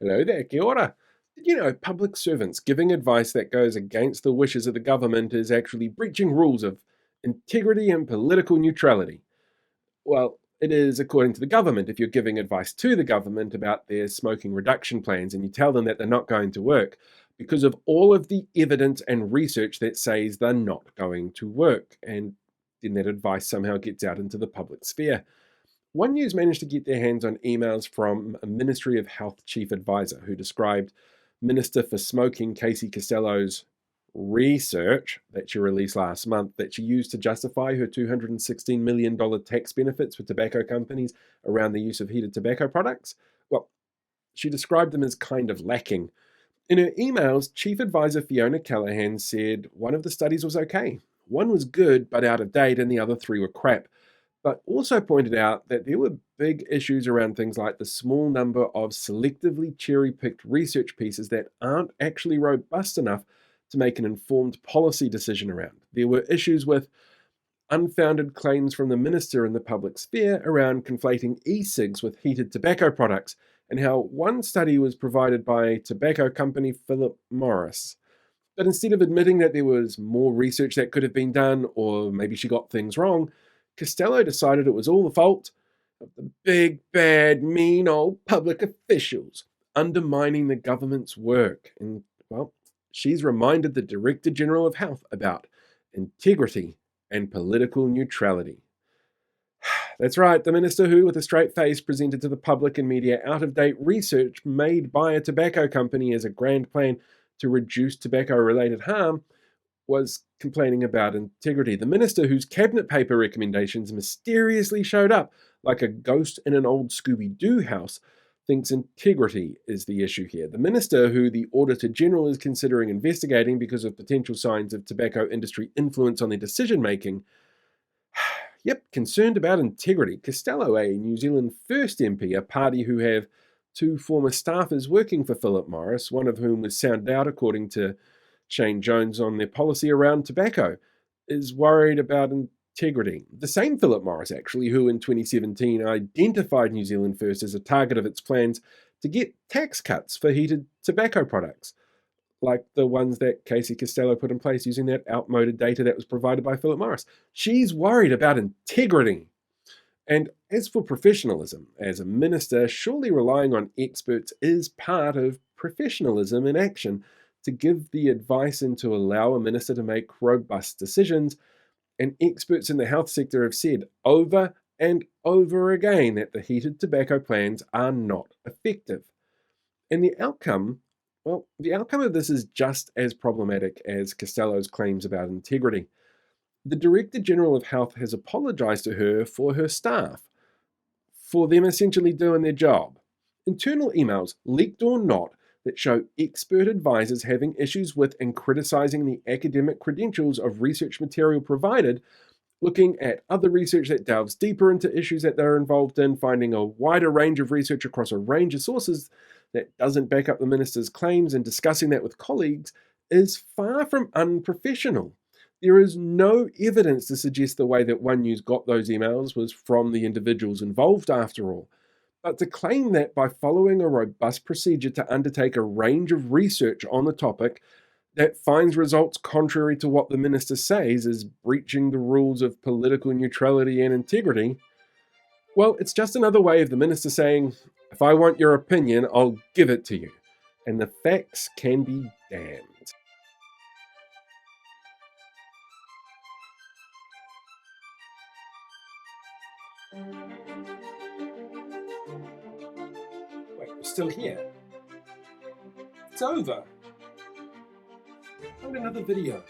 Hello there, kia ora. Did you know public servants giving advice that goes against the wishes of the government is actually breaching rules of integrity and political neutrality? Well, it is according to the government if you're giving advice to the government about their smoking reduction plans and you tell them that they're not going to work because of all of the evidence and research that says they're not going to work. And then that advice somehow gets out into the public sphere. One News managed to get their hands on emails from a Ministry of Health chief advisor who described Minister for Smoking Casey Costello's research that she released last month that she used to justify her $216 million tax benefits for tobacco companies around the use of heated tobacco products. Well, she described them as kind of lacking. In her emails, Chief Advisor Fiona Callahan said one of the studies was okay. One was good but out of date, and the other three were crap, but also pointed out that there were big issues around things like the small number of selectively cherry-picked research pieces that aren't actually robust enough to make an informed policy decision around. There were issues with unfounded claims from the minister in the public sphere around conflating e-cigs with heated tobacco products, and how one study was provided by tobacco company Philip Morris. But instead of admitting that there was more research that could have been done, or maybe she got things wrong, Costello decided it was all the fault of the big, bad, mean old public officials undermining the government's work. And, well, she's reminded the Director General of Health about integrity and political neutrality. That's right, the minister who, with a straight face, presented to the public and media out-of-date research made by a tobacco company as a grand plan to reduce tobacco-related harm was complaining about integrity. The minister whose cabinet paper recommendations mysteriously showed up like a ghost in an old Scooby-Doo house thinks integrity is the issue here. The minister who the Auditor General is considering investigating because of potential signs of tobacco industry influence on their decision-making. Yep, concerned about integrity. Costello, a New Zealand First MP, a party who have two former staffers working for Philip Morris, one of whom was sounded out, according to Shane Jones, on their policy around tobacco, is worried about integrity. The same Philip Morris, actually, who in 2017 identified New Zealand First as a target of its plans to get tax cuts for heated tobacco products, like the ones that Casey Costello put in place using that outmoded data that was provided by Philip Morris. She's worried about integrity. And as for professionalism, as a minister, surely relying on experts is part of professionalism in action to give the advice and to allow a minister to make robust decisions. And experts in the health sector have said over and over again that the heated tobacco plans are not effective. And the outcome of this is just as problematic as Costello's claims about integrity. The Director General of Health has apologised to her for her staff, for them essentially doing their job. Internal emails, leaked or not, that show expert advisors having issues with and criticising the academic credentials of research material provided, looking at other research that delves deeper into issues that they're involved in, finding a wider range of research across a range of sources that doesn't back up the minister's claims, and discussing that with colleagues is far from unprofessional. There is no evidence to suggest the way that One News got those emails was from the individuals involved after all. But to claim that by following a robust procedure to undertake a range of research on the topic that finds results contrary to what the minister says is breaching the rules of political neutrality and integrity, well, it's just another way of the minister saying, if I want your opinion, I'll give it to you. And the facts can be damned. Wait, we're still here? It's over. Find another video.